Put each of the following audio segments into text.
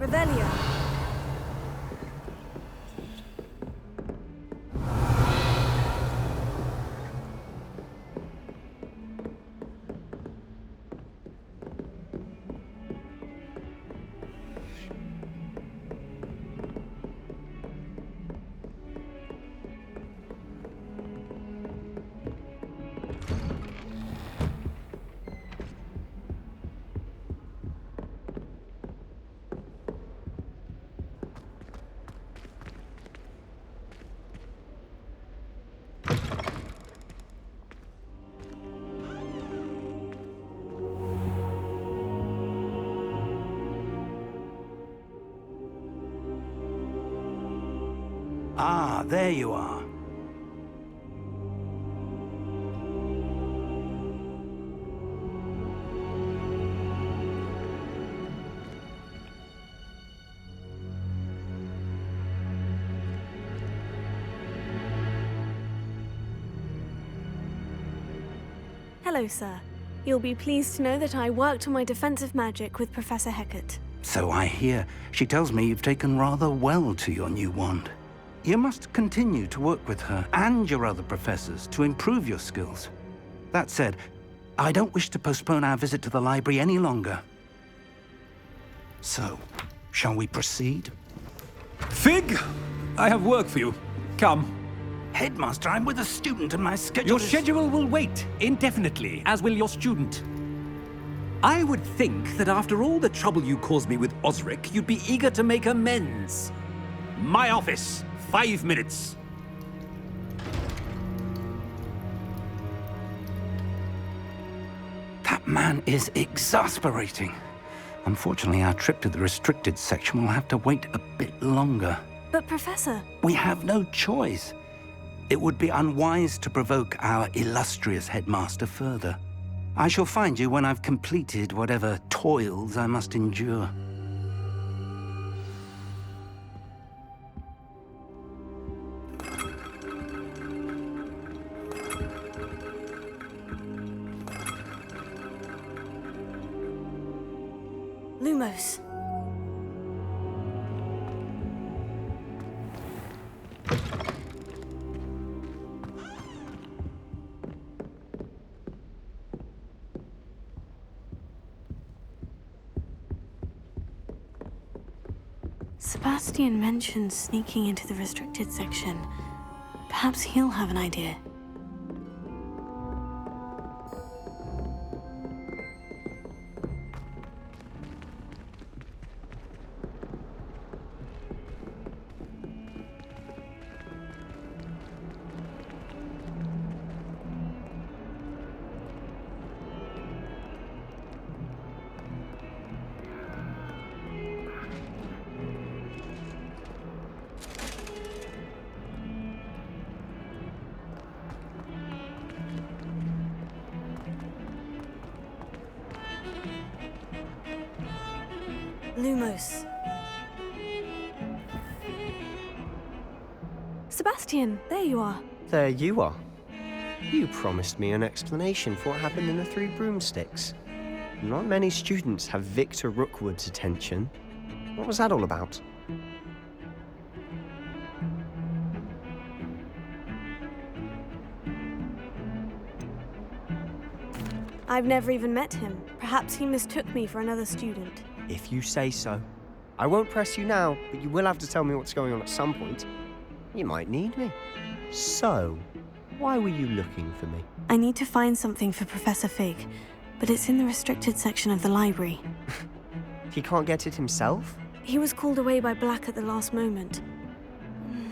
Revelio. Ah, there you are. Hello, sir. You'll be pleased to know that I worked on my defensive magic with Professor Hecat. So I hear. She tells me you've taken rather well to your new wand. You must continue to work with her and your other professors to improve your skills. That said, I don't wish to postpone our visit to the library any longer. So, shall we proceed? Fig! I have work for you. Come. Headmaster, I'm with a student and my schedule Your is... schedule will wait indefinitely, as will your student. I would think that after all the trouble you caused me with Osric, you'd be eager to make amends. My office. 5 minutes. That man is exasperating. Unfortunately, our trip to the restricted section will have to wait a bit longer. But, Professor... We have no choice. It would be unwise to provoke our illustrious headmaster further. I shall find you when I've completed whatever toils I must endure. Lumos. Sebastian mentioned sneaking into the restricted section. Perhaps he'll have an idea. Lumos. Sebastian, there you are. There you are. You promised me an explanation for what happened in the Three Broomsticks. Not many students have Victor Rookwood's attention. What was that all about? I've never even met him. Perhaps he mistook me for another student. If you say so. I won't press you now, but you will have to tell me what's going on at some point. You might need me. So, why were you looking for me? I need to find something for Professor Fig, but it's in the restricted section of the library. He can't get it himself? He was called away by Black at the last moment.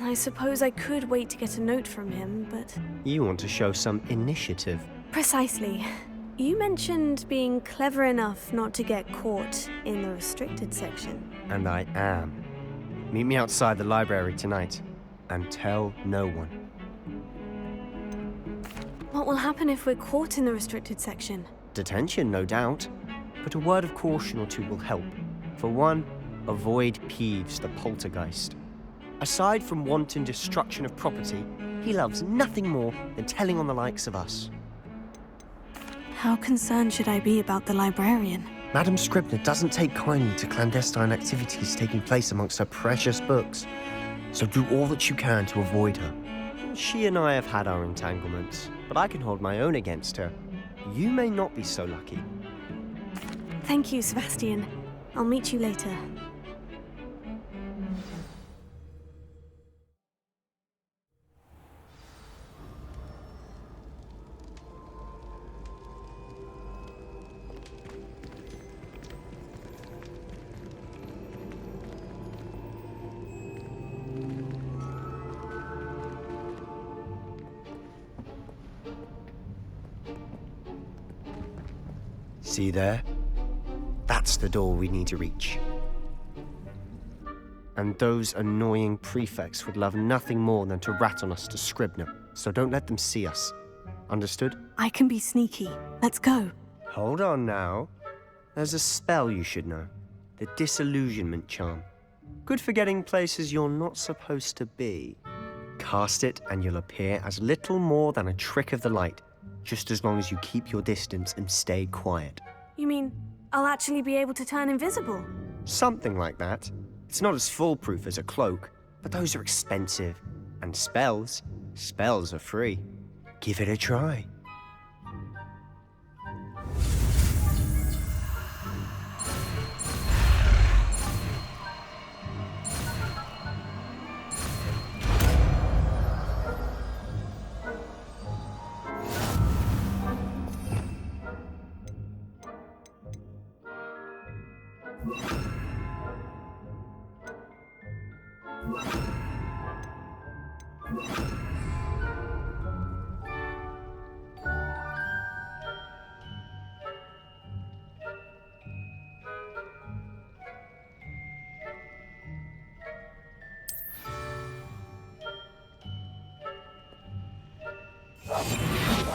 I suppose I could wait to get a note from him, but... You want to show some initiative. Precisely. You mentioned being clever enough not to get caught in the restricted section. And I am. Meet me outside the library tonight, and tell no one. What will happen if we're caught in the restricted section? Detention, no doubt. But a word of caution or two will help. For one, avoid Peeves, the poltergeist. Aside from wanton destruction of property, he loves nothing more than telling on the likes of us. How concerned should I be about the librarian? Madam Scribner doesn't take kindly to clandestine activities taking place amongst her precious books, so do all that you can to avoid her. She and I have had our entanglements, but I can hold my own against her. You may not be so lucky. Thank you, Sebastian. I'll meet you later. See there? That's the door we need to reach. And those annoying prefects would love nothing more than to rat on us to Scribner, so don't let them see us. Understood? I can be sneaky. Let's go. Hold on now. There's a spell you should know. The Disillusionment Charm. Good for getting places you're not supposed to be. Cast it and you'll appear as little more than a trick of the light, just as long as you keep your distance and stay quiet. You mean I'll actually be able to turn invisible? Something like that. It's not as foolproof as a cloak, but those are expensive. And spells are free. Give it a try.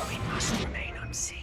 We must remain unseen.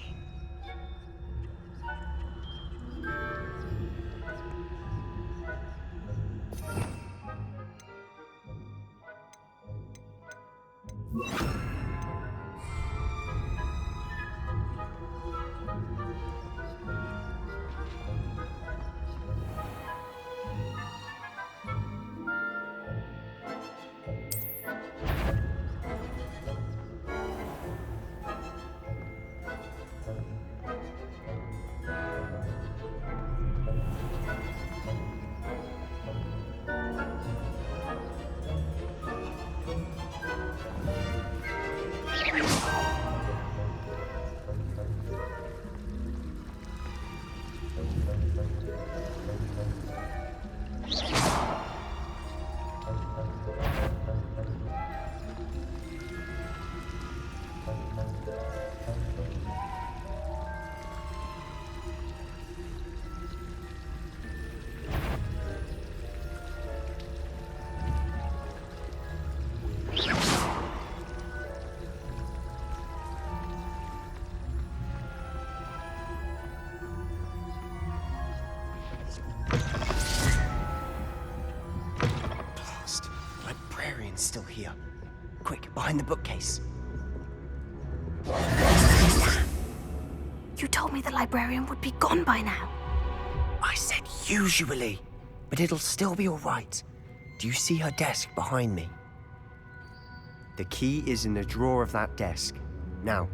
Still here. Quick, behind the bookcase. You told me the librarian would be gone by now. I said usually, but it'll still be all right. Do you see her desk behind me? The key is in the drawer of that desk. Now,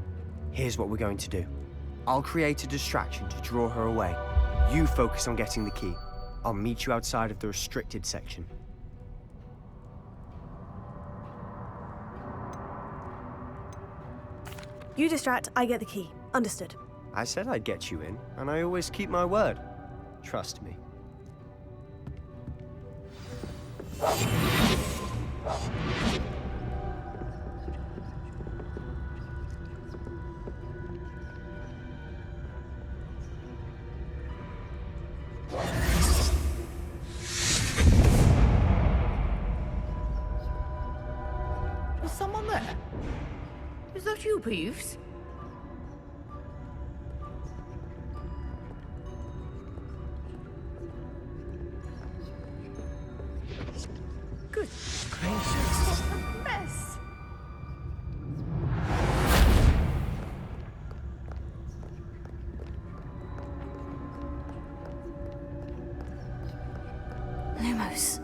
here's what we're going to do. I'll create a distraction to draw her away. You focus on getting the key. I'll meet you outside of the restricted section. You distract, I get the key. Understood. I said I'd get you in, and I always keep my word. Trust me. Was someone there? Is that you, Peeves? Good gracious, what a mess! Lumos.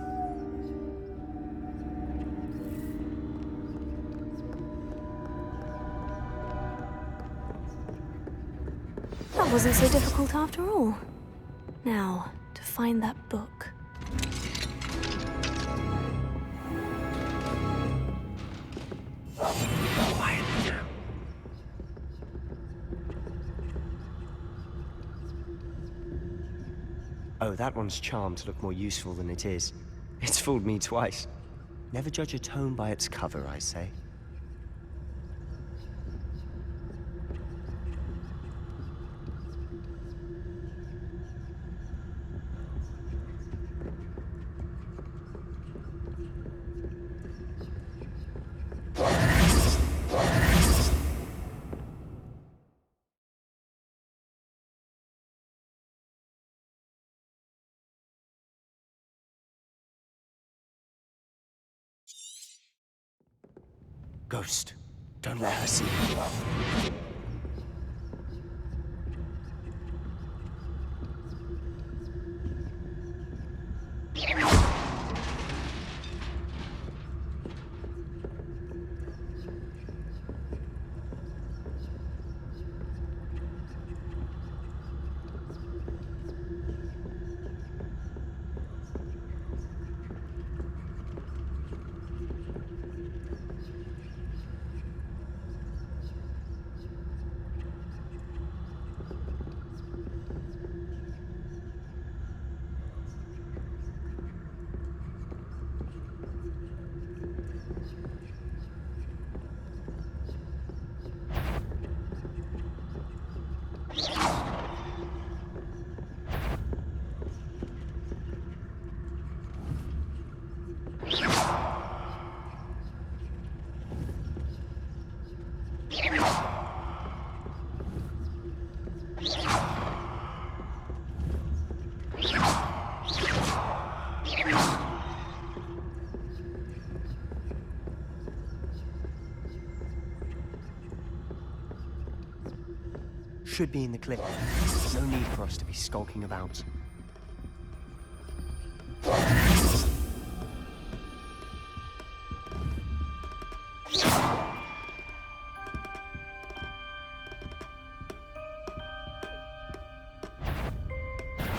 That wasn't so difficult after all. Now, to find that book. Oh, that one's charmed to look more useful than it is. It's fooled me twice. Never judge a tome by its cover, I say. Ghost, don't let her see you. Should be in the clip. No need for us to be skulking about.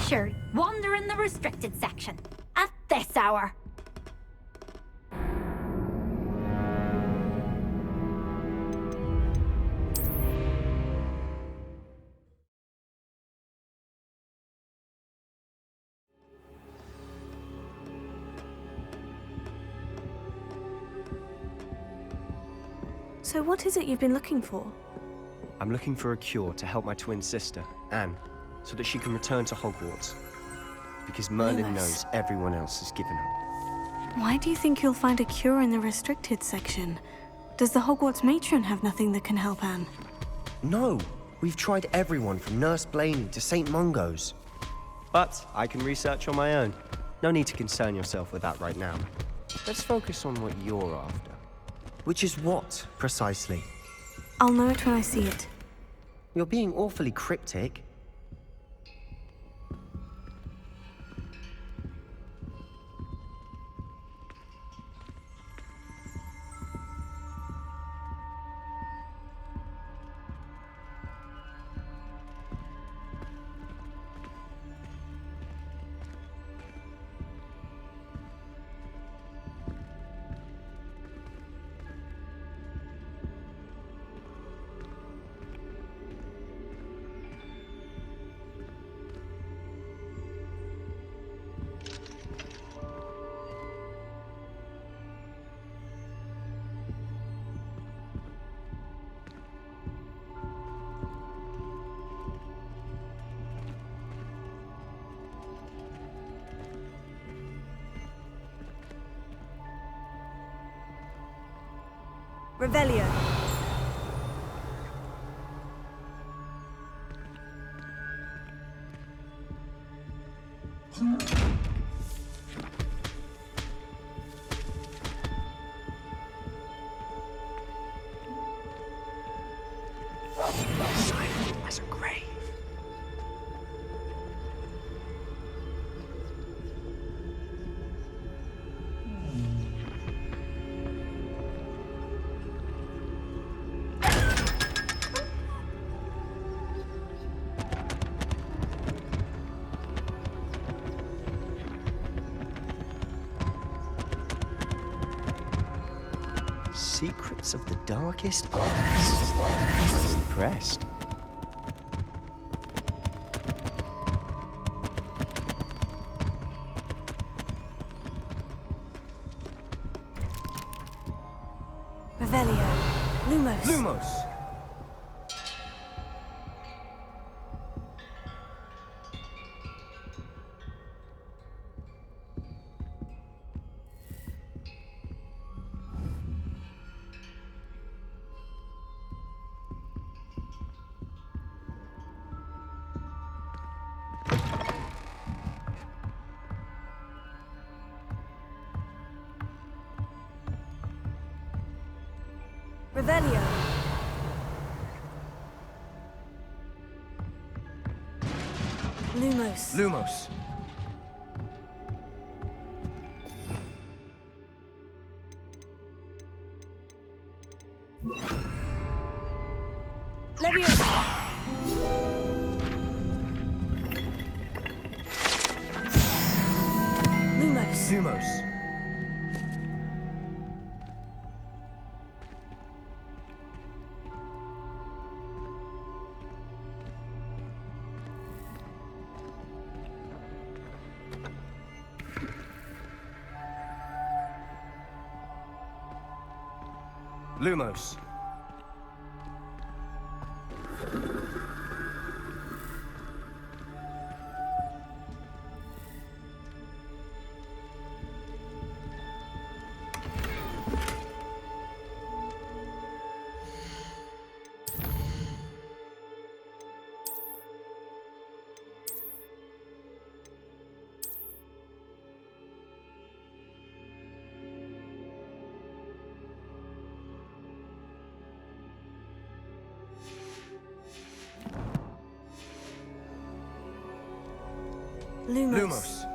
Sure, wander in the restricted section. At this hour. So what is it you've been looking for? I'm looking for a cure to help my twin sister, Anne, so that she can return to Hogwarts. Because Merlin Lumos. knows everyone else has given up. Why do you think you'll find a cure in the restricted section? Does the Hogwarts matron have nothing that can help Anne? No! We've tried everyone from Nurse Blaney to St. Mungo's. But I can research on my own. No need to concern yourself with that right now. Let's focus on what you're after. Which is what, precisely? I'll know it when I see it. You're being awfully cryptic. Revelio. Silent as a grave. Secrets of the darkest past. I'm impressed. Revelio. Lumos. Lumos! Revelio. Lumos. Lumos. Leviosa. Lumos. Lumos. Lumos. Lumos. Lumos.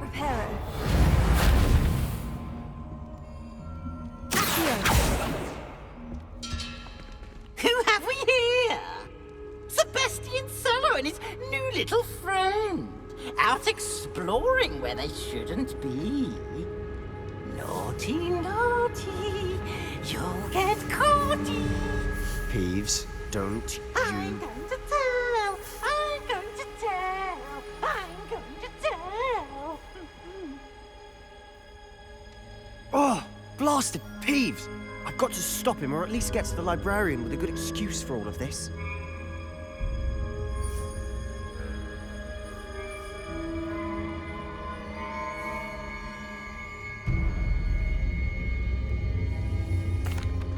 Reparo. Who have we here? Sebastian Sallow and his new little friend. Out exploring where they shouldn't be. Naughty, naughty. You'll get caughty. Peeves, don't I'm you... going to tell. I'm going to tell. I'm going to tell. Oh, blasted Peeves! I've got to stop him, or at least get to the librarian with a good excuse for all of this.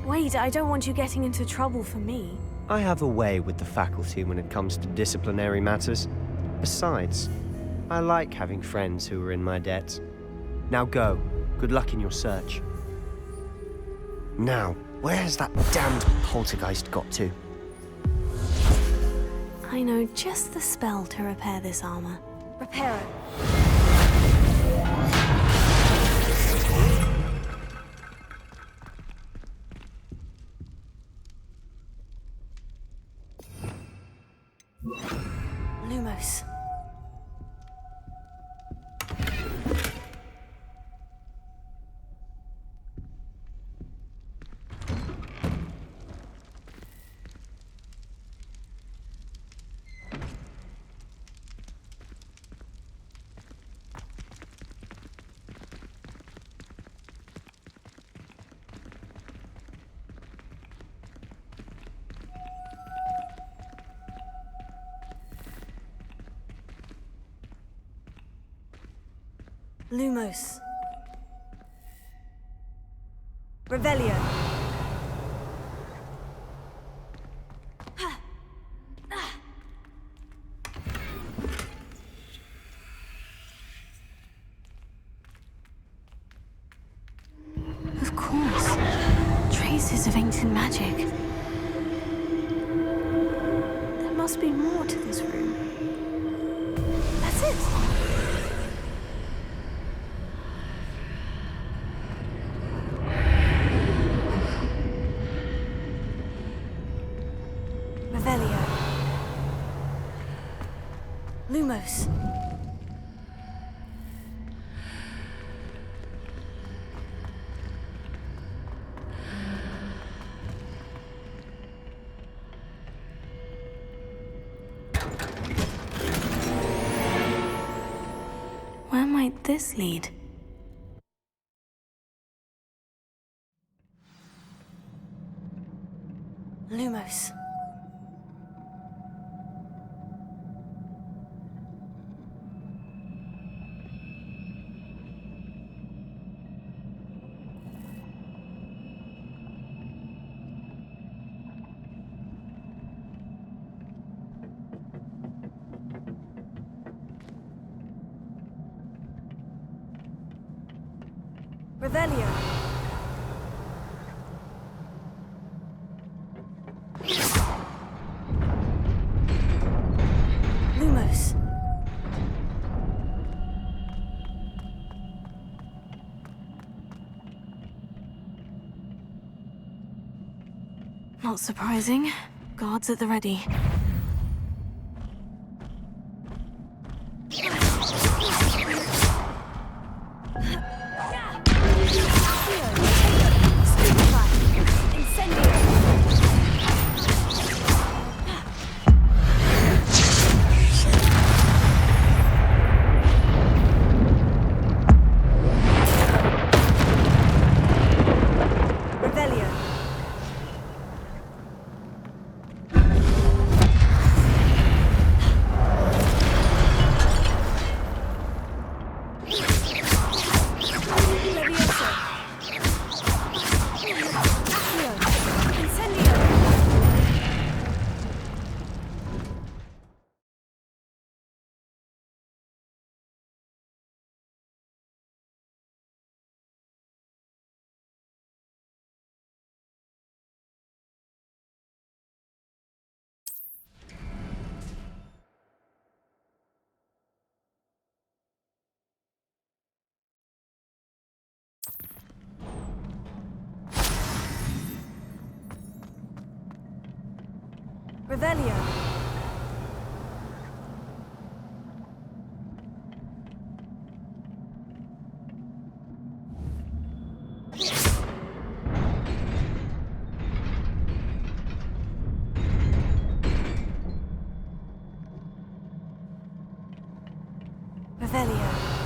Wait, I don't want you getting into trouble for me. I have a way with the faculty when it comes to disciplinary matters. Besides, I like having friends who are in my debt. Now go. Good luck in your search. Now, where's that damned poltergeist got to? I know just the spell to repair this armor. Reparo. Lumos. Lumos. Revelio. Of course. Traces of ancient magic. There must be more to this room. That's it. Lumos. Where might this lead? Lumos. Revelio. Lumos. Not surprising. Guards at the ready. Revelio. Revelio.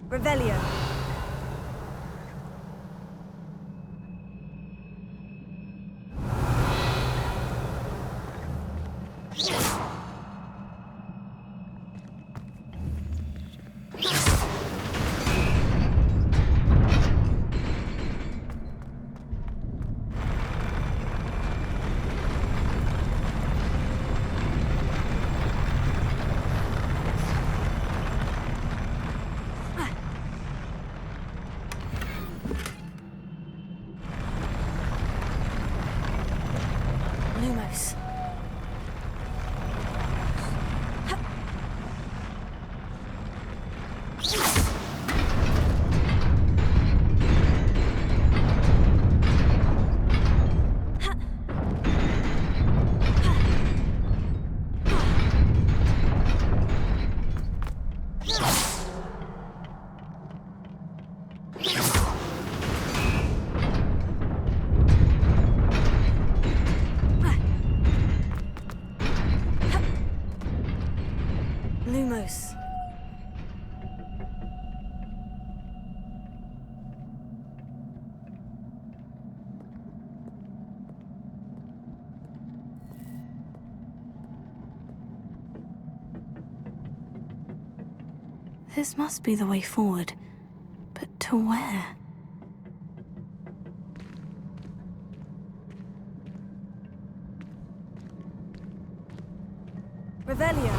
Revelio. Lumos. Lumos. This must be the way forward. But to where? Revelio.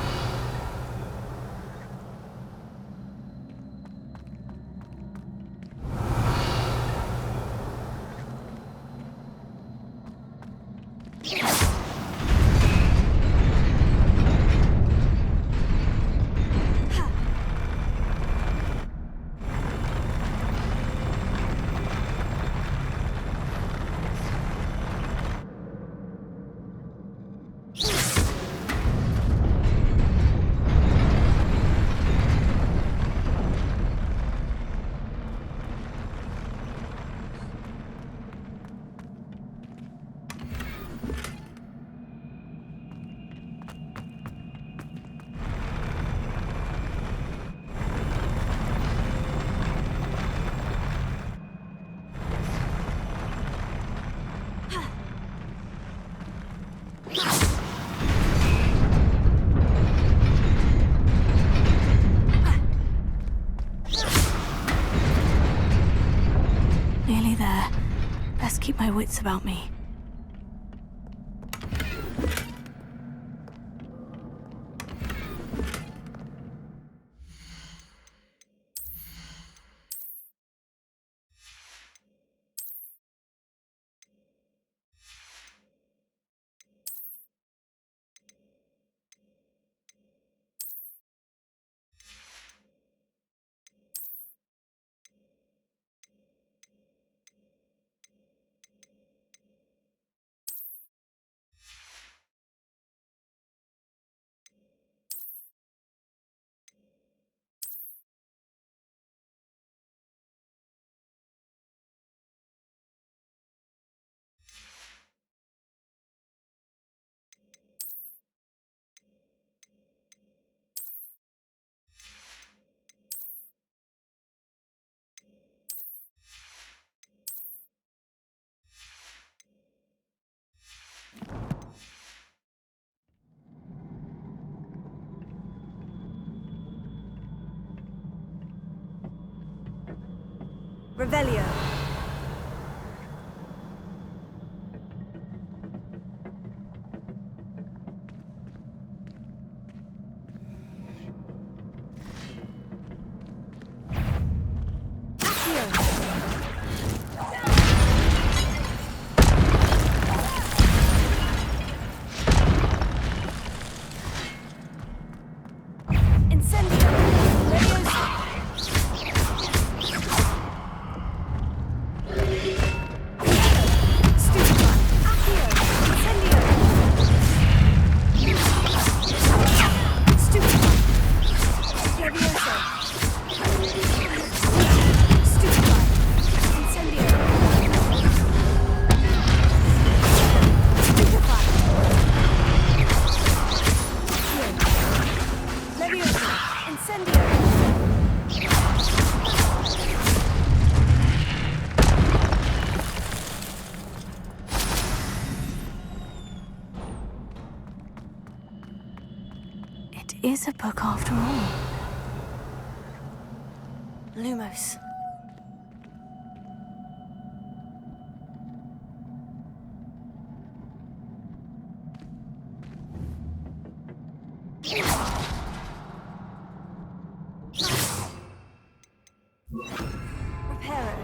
Nearly there. Best keep my wits about me. Revelio. Is a book after all. Lumos. Reparo.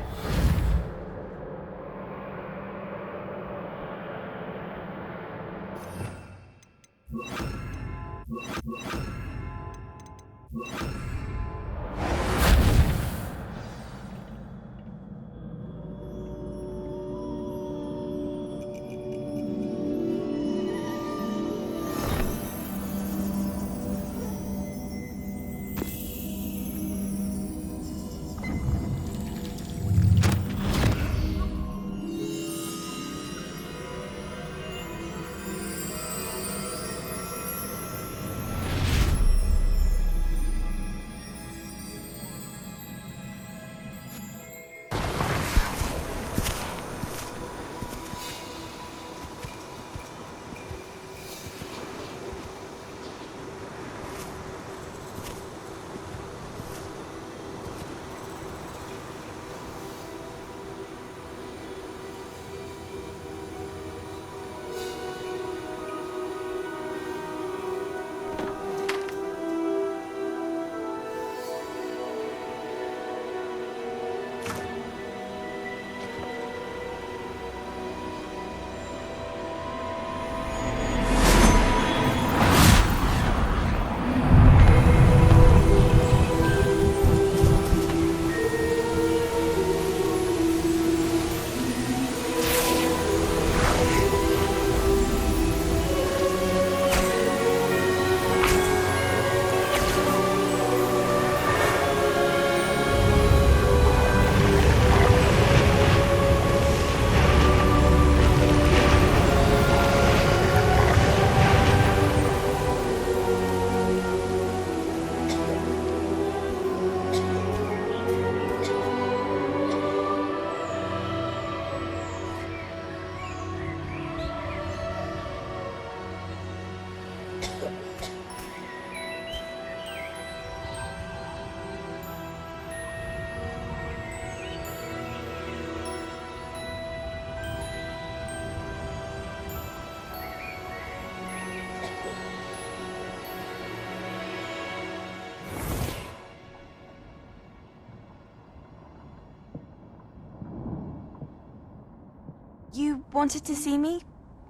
You wanted to see me?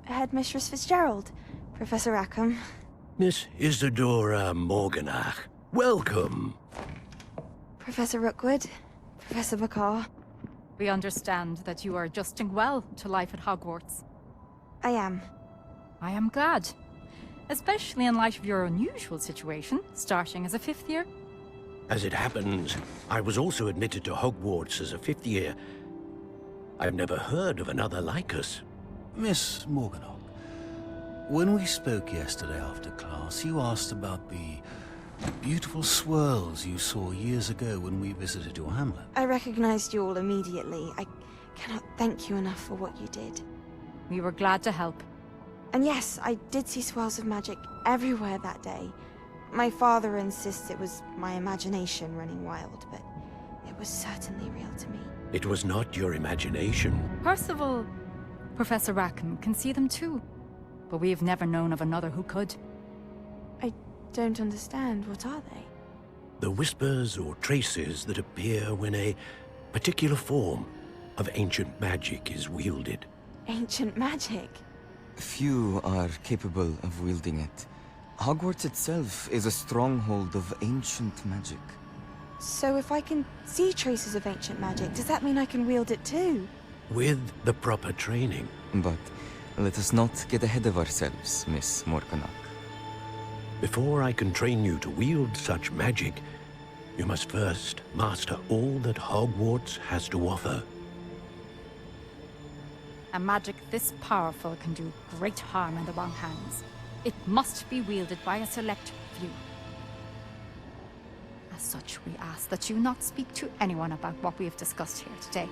Headmistress Fitzgerald, Professor Rackham. Miss Isadora Morganach, welcome. Professor Rookwood, Professor Bakar. We understand that you are adjusting well to life at Hogwarts. I am. I am glad. Especially in light of your unusual situation, starting as a 5th year. As it happens, I was also admitted to Hogwarts as a 5th year. I've never heard of another like us. Miss Morganach, when we spoke yesterday after class, you asked about the beautiful swirls you saw years ago when we visited your hamlet. I recognized you all immediately. I cannot thank you enough for what you did. We were glad to help. And yes, I did see swirls of magic everywhere that day. My father insists it was my imagination running wild, but it was certainly real to me. It was not your imagination. Percival, Professor Rackham can see them too. But we have never known of another who could. I don't understand. What are they? The whispers or traces that appear when a particular form of ancient magic is wielded. Ancient magic? Few are capable of wielding it. Hogwarts itself is a stronghold of ancient magic. So if I can see traces of ancient magic, does that mean I can wield it too? With the proper training. But let us not get ahead of ourselves, Miss Morganach. Before I can train you to wield such magic, you must first master all that Hogwarts has to offer. A magic this powerful can do great harm in the wrong hands. It must be wielded by a select few. As such, we ask that you not speak to anyone about what we have discussed here today.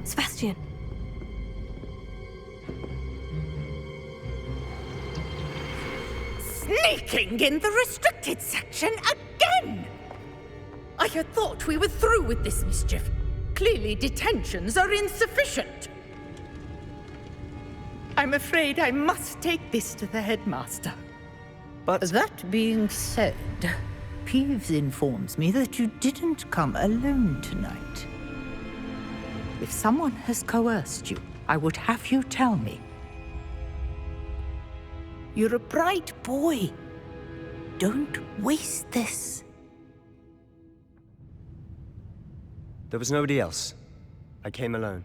Sebastian. Sneaking in the restricted section again! I had thought we were through with this mischief. Clearly detentions are insufficient. I'm afraid I must take this to the headmaster. But That being said, Peeves informs me that you didn't come alone tonight. If someone has coerced you, I would have you tell me. You're a bright boy. Don't waste this. there was nobody else. I came alone.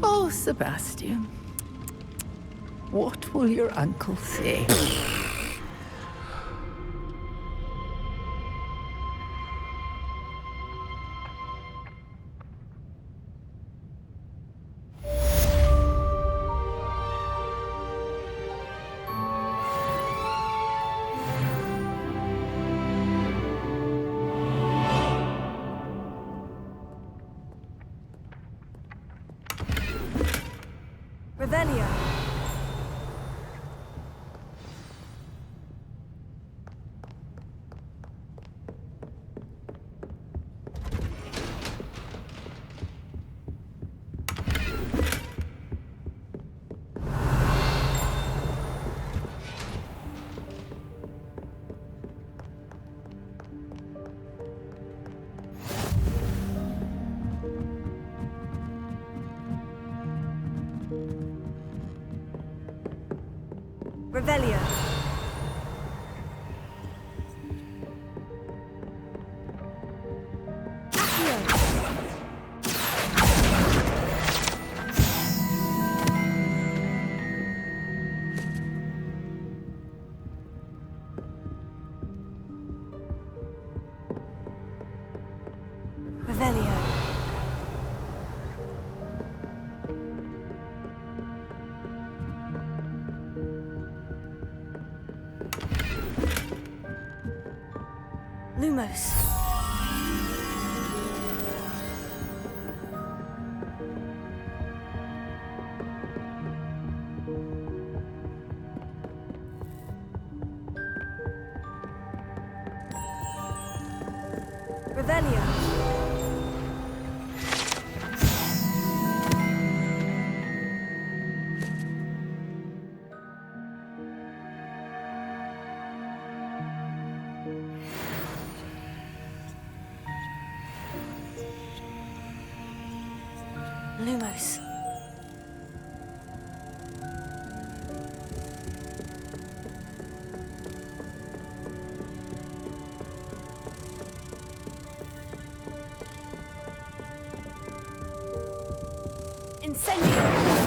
Oh, Sebastian. What will your uncle say? Revelio. Revelio. Revelio. Lumos. Revelio. Lumos. Incendio!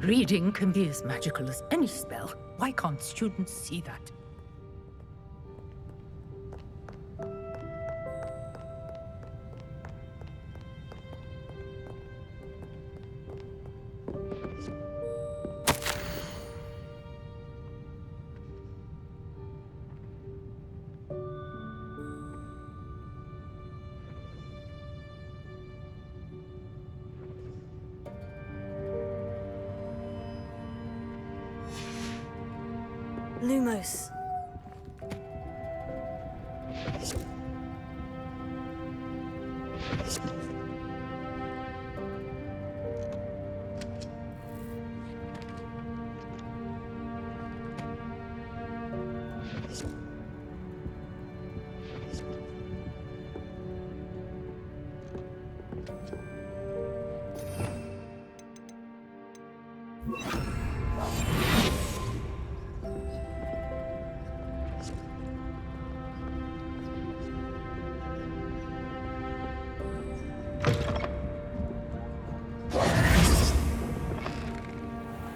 Reading can be as magical as any spell. Why can't students see that? Lumos.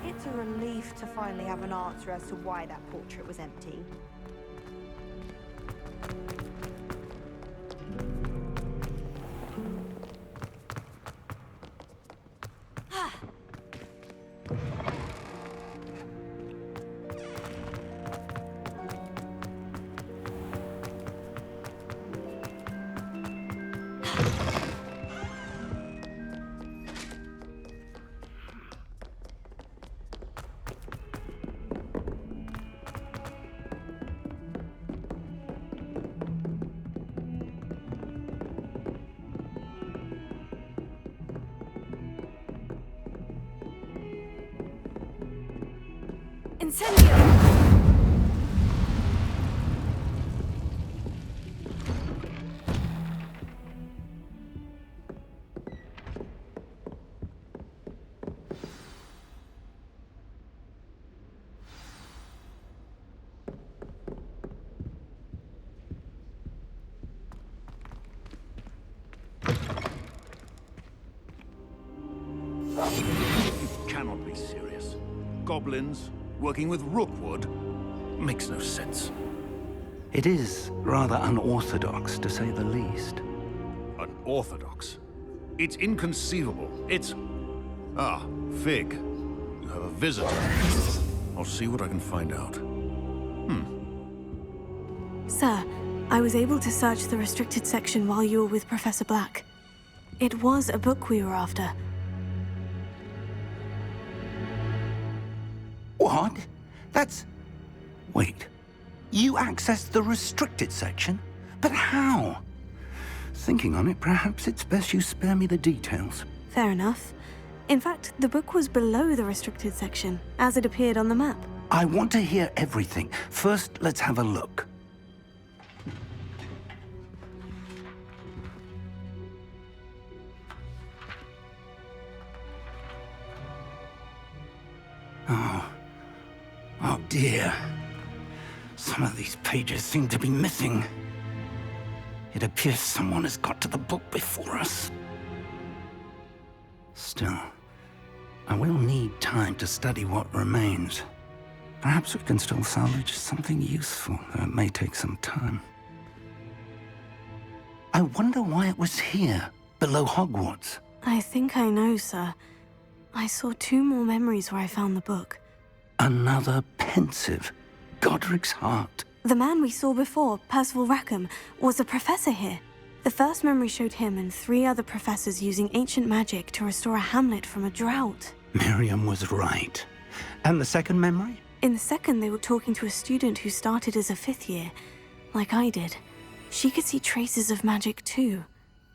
It's a relief to finally have an answer as to why that portrait was empty. Incendio! You cannot be serious. Goblins working with Rookwood makes no sense. It is rather unorthodox, to say the least. Unorthodox? It's inconceivable. It's... Ah, Fig. You have a visitor. I'll see what I can find out. Sir, I was able to search the restricted section while you were with Professor Black. It was a book we were after. What? That's... Wait. You accessed the restricted section? But how? Thinking on it, perhaps it's best you spare me the details. Fair enough. In fact, the book was below the restricted section, as it appeared on the map. I want to hear everything. First, let's have a look. Oh dear. Some of these pages seem to be missing. It appears someone has got to the book before us. Still, I will need time to study what remains. Perhaps we can still salvage something useful, though it may take some time. I wonder why it was here, below Hogwarts. I think I know, sir. I saw 2 more memories where I found the book. Another pensive. Godric's heart. The man we saw before, Percival Rackham, was a professor here. The first memory showed him and 3 other professors using ancient magic to restore a hamlet from a drought. Miriam was right. And the second memory? In the second, they were talking to a student who started as a 5th year, like I did. She could see traces of magic too.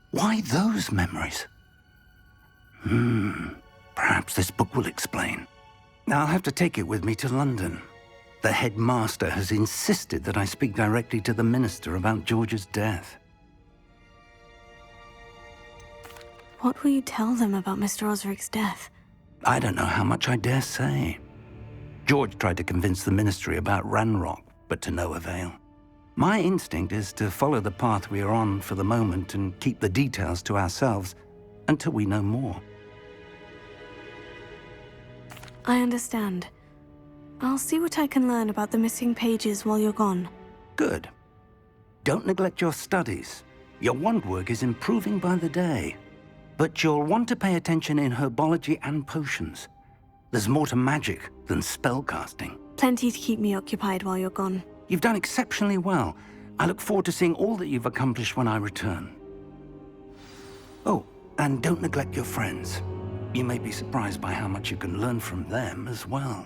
Why those memories? Perhaps this book will explain. I'll have to take it with me to London. The headmaster has insisted that I speak directly to the minister about George's death. What will you tell them about Mr. Osric's death? I don't know how much I dare say. George tried to convince the ministry about Ranrock, but to no avail. My instinct is to follow the path we are on for the moment and keep the details to ourselves until we know more. I understand. I'll see what I can learn about the missing pages while you're gone. Good. Don't neglect your studies. Your wand work is improving by the day. But you'll want to pay attention in herbology and potions. There's more to magic than spellcasting. Plenty to keep me occupied while you're gone. You've done exceptionally well. I look forward to seeing all that you've accomplished when I return. Oh, and don't neglect your friends. You may be surprised by how much you can learn from them as well.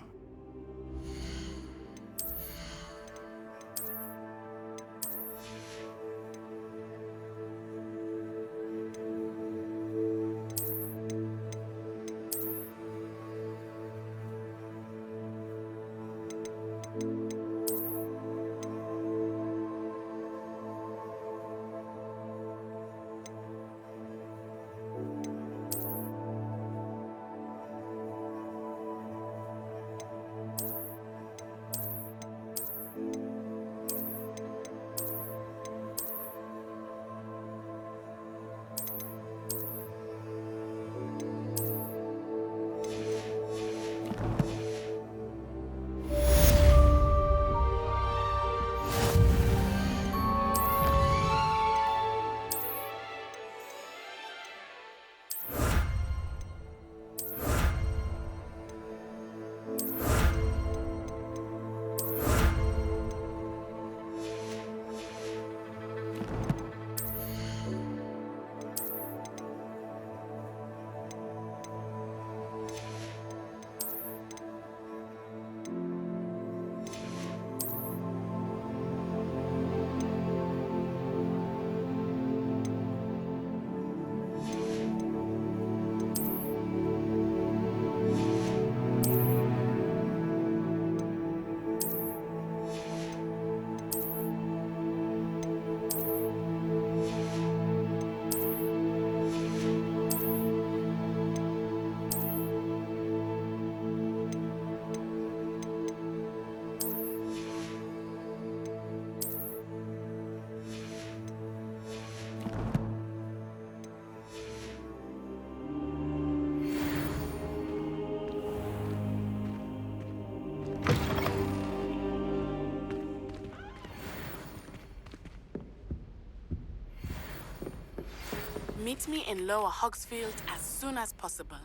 Meet me in Lower Hogsfield as soon as possible.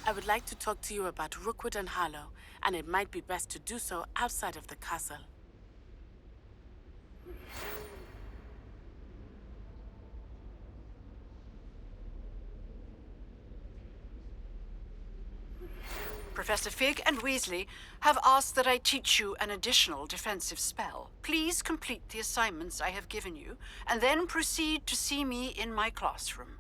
I would like to talk to you about Rookwood and Harlow, and it might be best to do so outside of the castle. Professor Fig and Weasley have asked that I teach you an additional defensive spell. Please complete the assignments I have given you, and then proceed to see me in my classroom.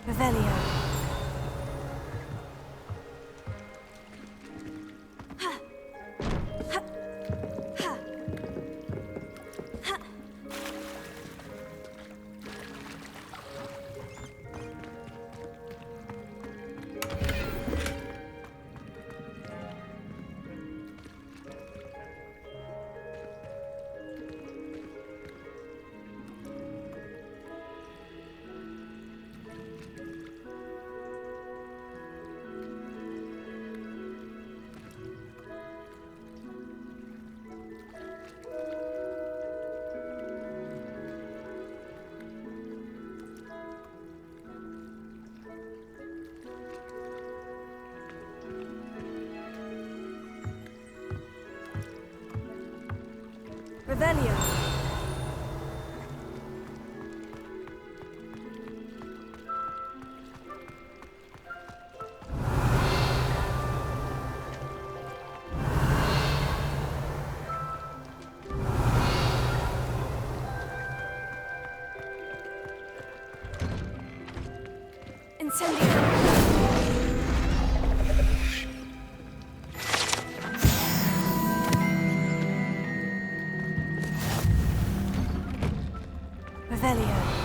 Revelio. Revelio. Incendio. Revelio.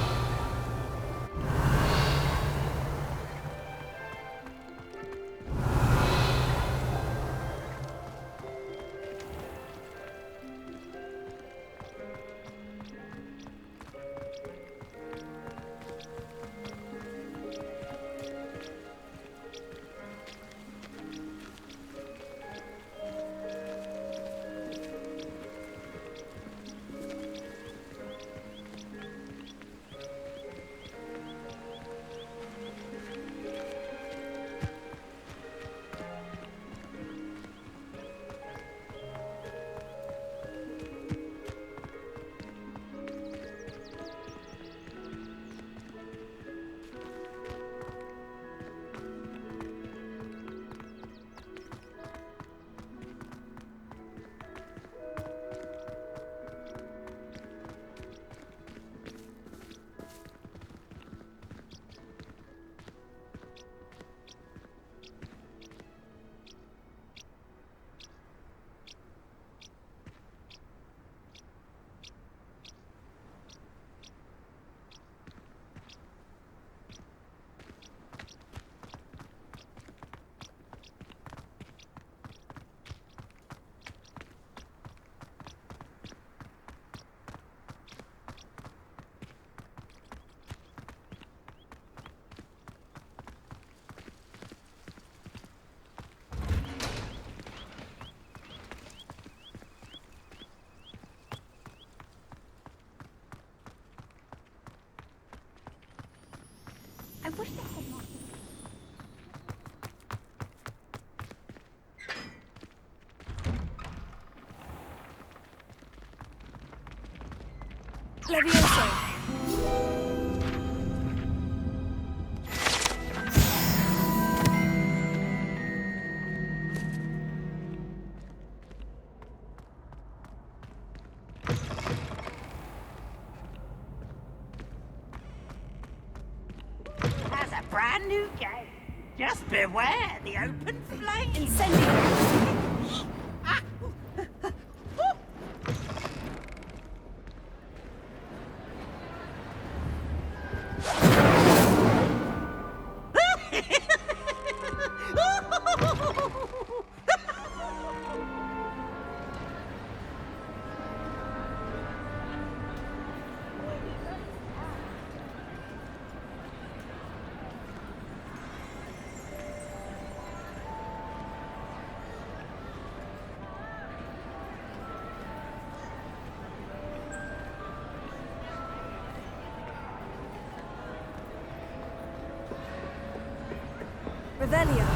Levioso. As a brand new game. Just beware the open flame. Incendio. Revelio.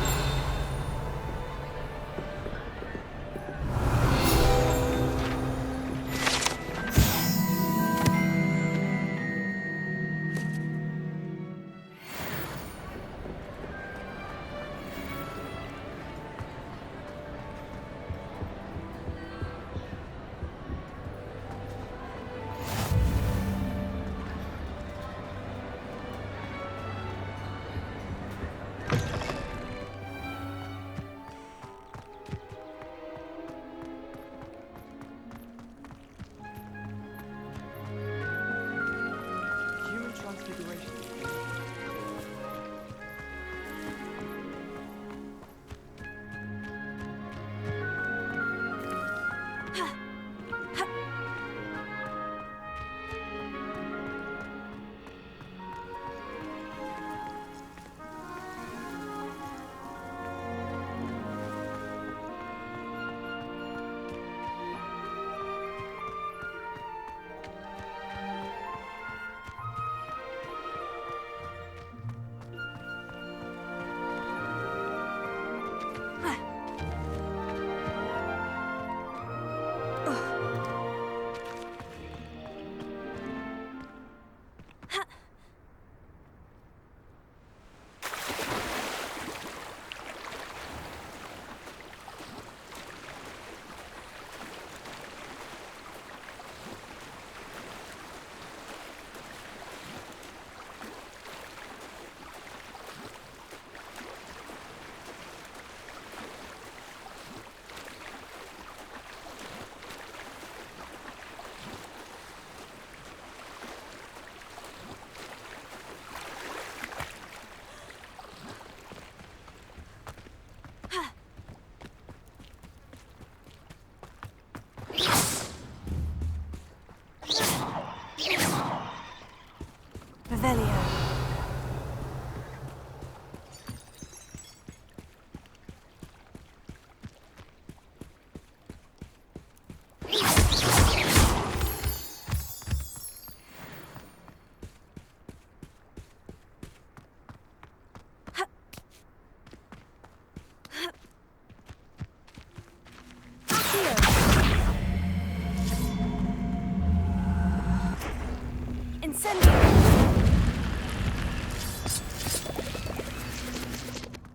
Revelio.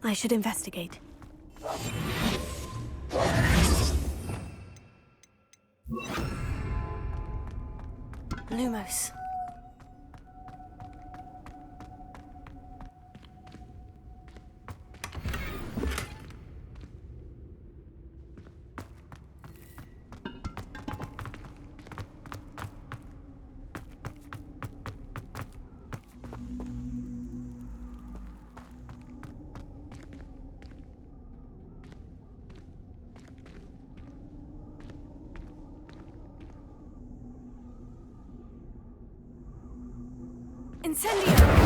I should investigate. Lumos. Incendio!